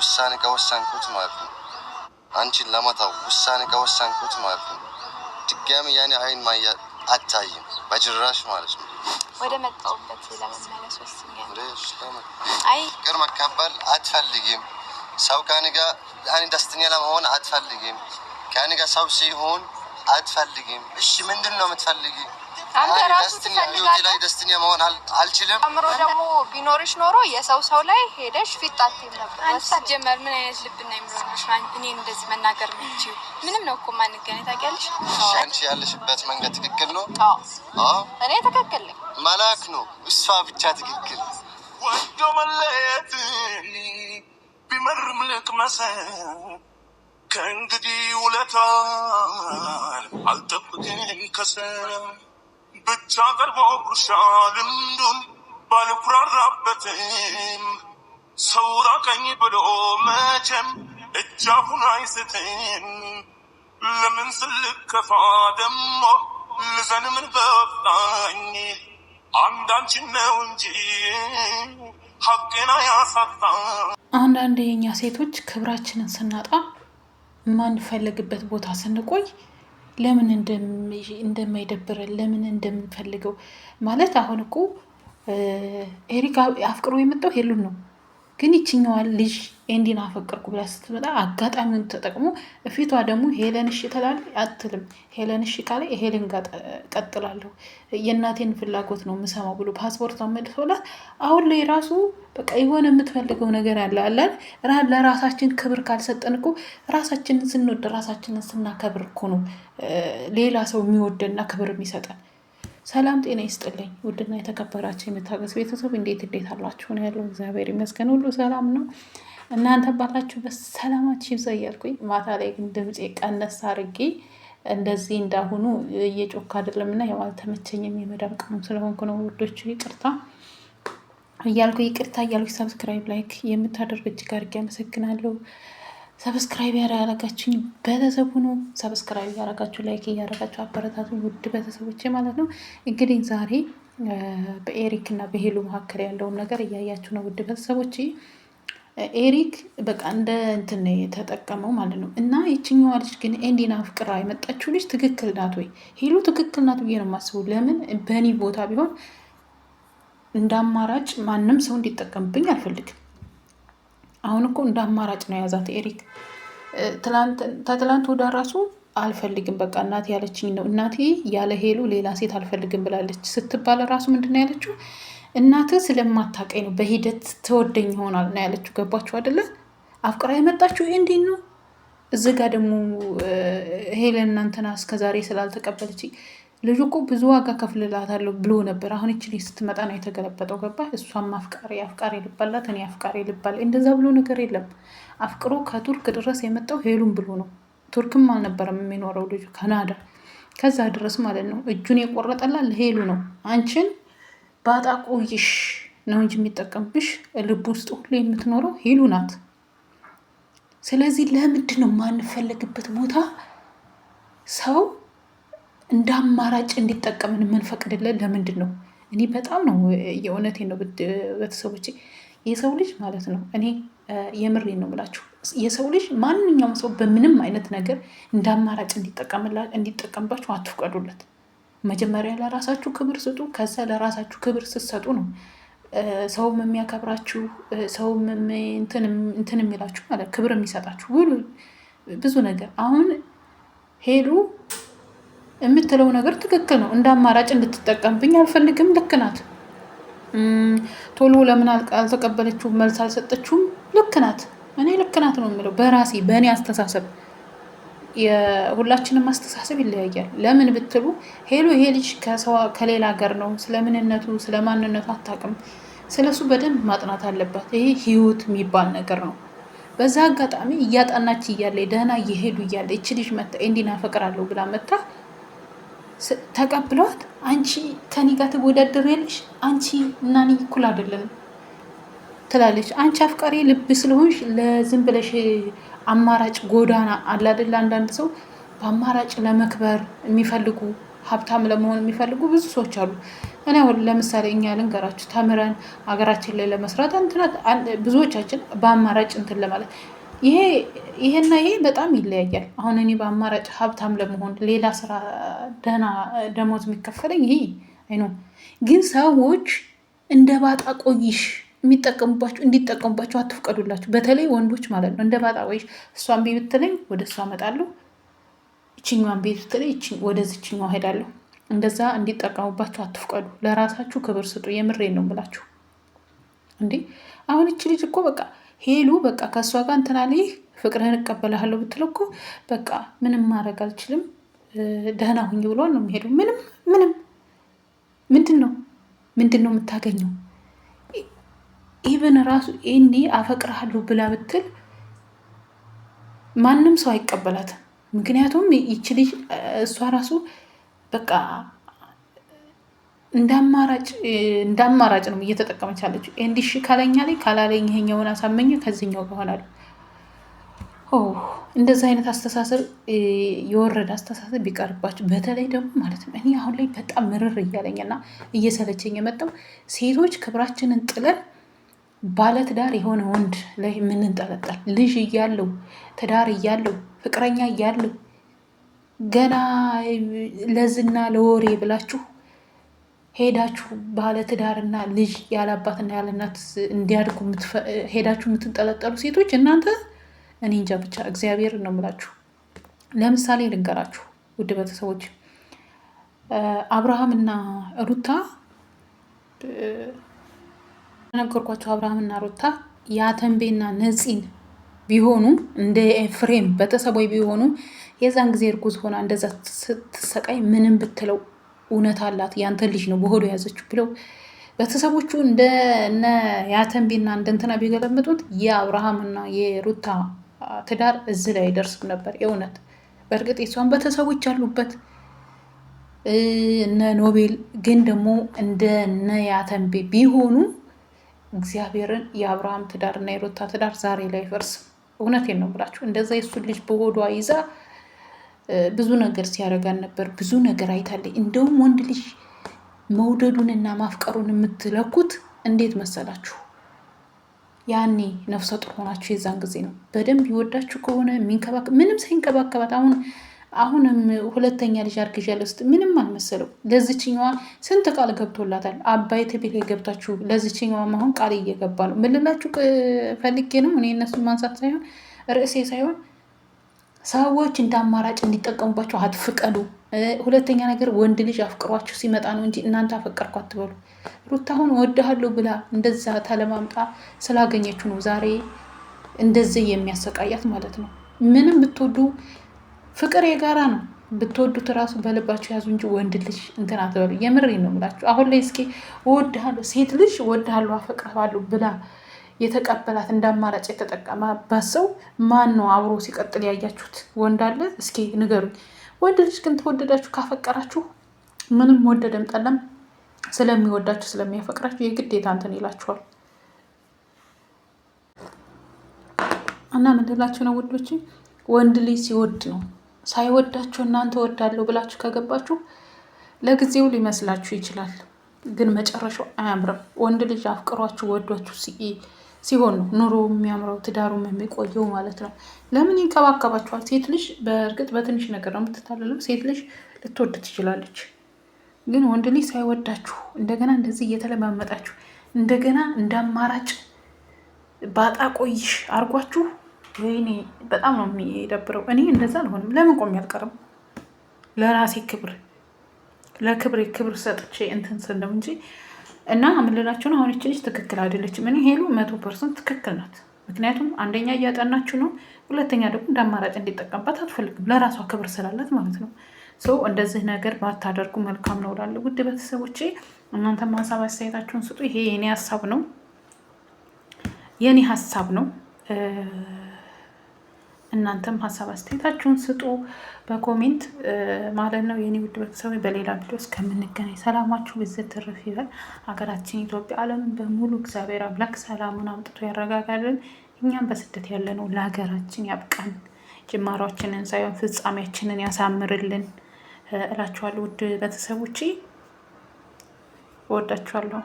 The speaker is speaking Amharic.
ውሳኔ ከወሰንኩት ማለት ነው አንቺን ለመተው ውሳኔ ከወሰንኩት ማለት ነው ድጋሚ ያኔ አይን ማያ አታይም በጅራሽ ማለት ነው ወደ መጣውበት ለመመለስ ወስኛለሁ አይ ፍቅር መቀበል አትፈልጊም ሰው ከኔ ጋር ያኔ ደስተኛ ለመሆን አትፈልጊም ከኔ ጋር ሰው ሲሆን አትፈልጊም እሺ ምንድነው የምትፈልጊው አንተ ራስህ ትፈልጋለህ ላይ ደስተኛ መሆን አልችልም አምሮ ደግሞ ቢኖርሽ ኖሮ የሰው ላይ ሄደሽ ፊጣጥም ነበር አስጀመር ምን አይነት ልብና ይምሮልሽ እኔ እንደዚህ መናገር ምንጭው ምንም ነው እኮ ማንገናኝ ታውቂያለሽ አንቺ ያለሽበት መንገድ ትክክል ነው አዎ እኔ ትክክል ነኝ መላክ ነው እሷ ብቻ ትክክል ወዶ መለየት ቢመርም ልቅመሰ ከእንግዲህ ውለታን አልጠብቅም ከሰም ብቻ ቀርቦ ጉርሻ ልምዱን ባልኩራራበትም ሰው ራቀኝ ብሎ መቼም እጃሁን አይስትም ለምን ስልከፋ ደሞ ልዘን ምን በወጣኝ አንዳንችን ነው እንጂ ሀቄና ያሳጣ አንዳንድ የኛ ሴቶች ክብራችንን ስናጣ ማንፈልግበት ቦታ ስንቆይ ለምን እንደማይደብረን ለምን እንደምንፈልገው ማለት አሁን እኮ ኤሪክ አፍቅሮ የመጣው ሄሉን ነው ግን ይችኛዋ ልጅ ኤንዲን አፈቀርኩ ብላ ስትመጣ አጋጣሚውን ተጠቅሞ እፊቷ ደግሞ ሄለን እሺ ትላለች አትልም ሄለን እሺ ካለ ሄለን ጋር ቀጥላለሁ የእናቴን ፍላጎት ነው የምሰማው ብሎ ፓስፖርቷን መልሶላት አሁን ላይ ራሱ በቃ የሆነ የምትፈልገው ነገር አለ አይደል ለራሳችን ክብር ካልሰጠን እኮ ራሳችንን ስንወድ ራሳችንን ስናከብር እኮ ነው ሌላ ሰው የሚወደና ክብር የሚሰጠን ሰላም ጤና ይስጥልኝ ውድና የተከበራችሁ የምታገስ ቤተሰብ እንዴት አላችሁ ነው ያለው እግዚአብሔር ይመስገን ሁሉ ሰላም ነው እናንተ ባላችሁበት ሰላማችሁ ይብዛ እያልኩኝ ማታ ላይ ግን ድምጼ ቀነስ አድርጌ እንደዚህ እንዳሁኑ እየጮክ አይደለምና ያው አልተመቸኝም የመዳም ቅመም ስለሆንኩ ነው ውዶች ይቅርታ እያልኩኝ ሰብስክራይብ ላይክ የምታደርጉ እጅግ አድርጌ አመሰግናለሁ ሰብስክራይብ ያደረጋችሁኝ ቤተሰቡ ነው ሰብስክራይብ ያደረጋችሁ ላይክ ያደረጋችሁ አበረታቱ ውድ ቤተሰቦቼ ማለት ነው እንግዲህ ዛሬ በኤሪክ እና በሄሉ መካከል ያለውን ነገር እያያችሁ ነው ውድ ቤተሰቦቼ ኤሪክ በቃ እንደ እንትን የተጠቀመው ማለት ነው እና ይችኛዋ ልጅ ግን ኤንዲና ፍቅራ የመጣችው ልጅ ትክክል ናት ወይ ሄሉ ትክክል ናት ብዬ ነው የማስበው ለምን በእኔ ቦታ ቢሆን እንደ አማራጭ ማንም ሰው እንዲጠቀምብኝ አልፈልግም አሁን እኮ እንደ አማራጭ ነው ያዛት ኤሪክ ትላንት ወደ ራሱ አልፈልግም በቃ እናቴ ያለችኝ ነው እናቴ ያለ ሄሉ ሌላ ሴት አልፈልግም ብላለች ስትባለ ራሱ ምንድነው ያለችው እናቴ ስለማታቀኝ ነው በሂደት ተወደኝ ይሆናል ነው ያለችው ገባችሁ አይደለ አፍቅራ የመጣችው እንዴት ነው እዚህ ጋር ደግሞ ሄለን እናንተና እስከዛሬ ስላልተቀበለች ልጁ እኮ ብዙ ዋጋ ከፍልላታለሁ ብሎ ነበር አሁን እቺ ልጅ ስትመጣ ነው የተገለበጠው ገባ እሷም አፍቃሪ ልባላት እኔ አፍቃሪ ልባል እንደዛ ብሎ ነገር የለም አፍቅሮ ከቱርክ ድረስ የመጣው ሄሉን ብሎ ነው ቱርክም አልነበረም የሚኖረው ልጁ ካናዳ ከዛ ድረስ ማለት ነው እጁን የቆረጠላት ለሄሉ ነው አንቺን ባጣቆይሽ ነው እንጂ የሚጠቀምብሽ ልብ ውስጥ ሁሉ የምትኖረው ሄሉ ናት ስለዚህ ለምንድን ነው ማንፈልግበት ቦታ ሰው እንደ አማራጭ እንዲጠቀምን የምንፈቅድልን ለምንድን ነው እኔ በጣም ነው የእውነቴን ነው ቤተሰቦቼ የሰው ልጅ ማለት ነው እኔ የምሬን ነው ብላችሁ የሰው ልጅ ማንኛውም ሰው በምንም አይነት ነገር እንደ አማራጭ እንዲጠቀምባችሁ አትፍቀዱለት መጀመሪያ ለራሳችሁ ክብር ስጡ ከዛ ለራሳችሁ ክብር ስትሰጡ ነው ሰውም የሚያከብራችሁ ሰውም እንትን የሚላችሁ ማለት ክብር የሚሰጣችሁ ብዙ ነገር አሁን ሄሉ የምትለው ነገር ትክክል ነው እንደ አማራጭ እንድትጠቀምብኝ አልፈልግም ልክ ናት ቶሎ ለምን አልተቀበለችው መልስ አልሰጠችውም ልክ ናት እኔ ልክ ናት ነው የምለው በእኔ አስተሳሰብ የሁላችንም አስተሳሰብ ይለያያል ለምን ብትሉ ሄሉ ይሄ ልጅ ከሌላ ሀገር ነው ስለምንነቱ ስለማንነቱ አታውቅም ስለሱ በደንብ ማጥናት አለባት ይሄ ህይወት የሚባል ነገር ነው በዛ አጋጣሚ እያጣናች እያለ ደህና እየሄዱ እያለ እቺ ልጅ መጣ ኤንዲና ፈቅራለሁ ብላ መጣ ተቀብሏት አንቺ ከኔ ጋር ትወዳደሪያለሽ አንቺ እና እኔ እኩል አይደለም ትላለች አንቺ አፍቃሪ ልብ ስለሆንሽ ለዝም ብለሽ አማራጭ ጎዳና አለ አይደል አንዳንድ ሰው በአማራጭ ለመክበር የሚፈልጉ ሀብታም ለመሆን የሚፈልጉ ብዙ ሰዎች አሉ። እኔ አሁን ለምሳሌ እኛ ልንገራችሁ ተምረን ሀገራችን ላይ ለመስራት ብዙዎቻችን በአማራጭ እንትን ለማለት ይሄና ይሄ በጣም ይለያያል። አሁን እኔ በአማራጭ ሀብታም ለመሆን ሌላ ስራ ደህና ደሞዝ የሚከፈለኝ ይሄ አይኖ ግን ሰዎች እንደ ባጣ ቆይሽ እንዲጠቀሙባቸው አትፍቀዱላቸው። በተለይ ወንዶች ማለት ነው። እንደ ባጣ ቆይሽ እሷን ቤት ብትለኝ ወደ እሷ እመጣለሁ፣ ይችኛዋን ቤት ብትለኝ ወደዚችኛዋ ሄዳለሁ። እንደዛ እንዲጠቀሙባቸው አትፍቀዱ። ለራሳችሁ ክብር ስጡ። የምሬን ነው የምላችሁ። እንዴ አሁን እቺ ልጅ እኮ በቃ ሄሉ በቃ ከእሷ ጋር እንትና ላይ ፍቅርህን እቀበልሃለሁ ብትለው እኮ በቃ ምንም ማድረግ አልችልም ደህና ሁኝ ብሏል ነው የሚሄደው። ምንም ምንድን ነው የምታገኘው? ኢቨን ራሱ እንዲ አፈቅርሃለሁ ብላ ብትል ማንም ሰው አይቀበላትም። ምክንያቱም ይቺ ልጅ እሷ ራሱ በቃ እንዳማራጭ ነው እየተጠቀመች ያለችው። እንዲሽ ካለኛ ላይ ካላለኝ ይሄኛውን አሳመኘ ከዚህኛው ከሆናሉ። እንደዚህ አይነት አስተሳሰብ የወረደ አስተሳሰብ ቢቀርባቸው። በተለይ ደግሞ ማለት ነው እኔ አሁን ላይ በጣም ምርር እያለኝና እየሰለቸኝ የመጣው ሴቶች ክብራችንን ጥለን ባለትዳር የሆነ ወንድ ላይ የምንንጠለጠል ልጅ እያለው ትዳር እያለው ፍቅረኛ እያለው ገና ለዝና ለወሬ ብላችሁ ሄዳችሁ ባለትዳርና ልጅ ያለአባትና ያለእናት እንዲያድጉ ሄዳችሁ የምትንጠለጠሉ ሴቶች እናንተ እኔ እንጃ ብቻ እግዚአብሔር ነው የምላችሁ። ለምሳሌ ልንገራችሁ ውድ ቤተሰቦች፣ አብርሃምና ሩታ ነገርኳቸው። አብርሃምና ሩታ የአተንቤና ነፂን ቢሆኑ እንደ ኤፍሬም ቤተሰቦች ቢሆኑ የዛን ጊዜ እርጉዝ ሆና እንደዛ ስትሰቃይ ምንም ብትለው እውነት አላት ያንተ ልጅ ነው በሆዶ የያዘችው ብለው ቤተሰቦቹ እንደነ የአተንቤና እንደንትና ቢገለምጡት የአብርሃምና የሩታ ትዳር እዚህ ላይ አይደርስም ነበር። የእውነት በእርግጥ የሷን ቤተሰቦች አሉበት እነ ኖቤል ግን ደግሞ እንደነ የአተንቤ ቢሆኑ እግዚአብሔርን የአብርሃም ትዳር እና የሩታ ትዳር ዛሬ ላይ አይፈርስም። እውነቴን ነው ብላችሁ እንደዛ የሱን ልጅ በሆዷ ይዛ ብዙ ነገር ሲያደርጋን ነበር። ብዙ ነገር አይታለች። እንደውም ወንድ ልጅ መውደዱንና ማፍቀሩን የምትለኩት እንዴት መሰላችሁ? ያኔ ነፍሰ ጡር ሆናችሁ የዛን ጊዜ ነው። በደንብ ይወዳችሁ ከሆነ ምንም ሳይንከባከባት አሁንም ሁለተኛ ልጅ አርግዣለሁ ስትል ምንም አልመሰለው። ለዚችኛዋ ስንት ቃል ገብቶላታል። አባይ ትቤት ገብታችሁ ለዚችኛዋ አሁን ቃል እየገባ ነው። ምን ልላችሁ ፈልጌ ነው እኔ እነሱን ማንሳት ሳይሆን ርዕሴ ሳይሆን ሰዎች እንደ አማራጭ እንዲጠቀሙባቸው አትፍቀዱ። ሁለተኛ ነገር ወንድ ልጅ አፍቅሯችሁ ሲመጣ ነው እንጂ እናንተ አፈቀርኩ አትበሉ። ሩታ አሁን እወድሃለሁ ብላ እንደዛ ተለማምጣ ስላገኘችው ነው ዛሬ እንደዚህ የሚያሰቃያት ማለት ነው። ምንም ብትወዱ ፍቅር የጋራ ነው። ብትወዱት እራሱ በልባችሁ ያዙ እንጂ ወንድ ልጅ እንትን አትበሉ። የምሬን ነው የምላችሁ። አሁን ላይ እስኪ እወድሃለሁ ሴት ልጅ እወድሃለሁ አፈቅርሃለሁ ብላ የተቀበላት እንደ አማራጭ የተጠቀመባት ሰው ማን ነው? አብሮ ሲቀጥል ያያችሁት ወንድ አለ? እስኪ ንገሩኝ። ወንድ ልጅ ግን ተወደዳችሁ ካፈቀራችሁ ምንም ወደደም ጠለም ስለሚወዳችሁ ስለሚያፈቅራችሁ የግዴታ እንትን ይላችኋል። እና ምን ልላችሁ ነው ውዶች፣ ወንድ ልጅ ሲወድ ነው። ሳይወዳችሁ እናንተ ወዳለሁ ብላችሁ ከገባችሁ ለጊዜው ሊመስላችሁ ይችላል፣ ግን መጨረሻው አያምርም። ወንድ ልጅ አፍቅሯችሁ ወዷችሁ ሲሆን ነው ኑሮ የሚያምረው ትዳሩም የሚቆየው ማለት ነው። ለምን ይንከባከባችኋል። ሴት ልጅ በእርግጥ በትንሽ ነገር ነው የምትታለለው። ሴት ልጅ ልትወድ ትችላለች፣ ግን ወንድ ልጅ ሳይወዳችሁ እንደገና እንደዚህ እየተለማመጣችሁ እንደገና እንደ አማራጭ ባጣ ቆይሽ አርጓችሁ፣ ወይኔ በጣም ነው የሚደብረው። እኔ እንደዛ አልሆንም። ለምን ቆሜ አልቀርም? ለራሴ ለክብሬ ክብር ሰጥቼ እንትን ስል ነው እንጂ እና የምልላችሁን አሁን ይች ልጅ ትክክል አይደለችም። እኔ ሄሉ 100% ትክክል ናት። ምክንያቱም አንደኛ እያጠናችሁ ነው፣ ሁለተኛ ደግሞ እንደ አማራጭ እንዲጠቀምባት አትፈልግም። ለራሷ ክብር ስላላት ማለት ነው። ሰው እንደዚህ ነገር ባታደርጉ መልካም ነው እላለሁ። ውድ ቤተሰቦቼ እናንተም ሀሳብ አስተያየታችሁን ስጡ። ይሄ የኔ ሀሳብ ነው። እናንተም ሀሳብ አስተያየታችሁን ስጡ በኮሜንት ማለት ነው። የኔ ውድ ቤተሰቦች በሌላ ቪዲዮ እስከምንገናኝ ሰላማችሁ ብዝት ትርፍ ይበል። ሀገራችን ኢትዮጵያ፣ ዓለምን በሙሉ እግዚአብሔር አምላክ ሰላሙን አምጥቶ ያረጋጋልን። እኛም በስደት ያለነው ለሀገራችን ያብቃን። ጅማሯችንን ሳይሆን ፍጻሜያችንን ያሳምርልን እላችኋለሁ። ውድ ቤተሰቦቼ እወዳችኋለሁ።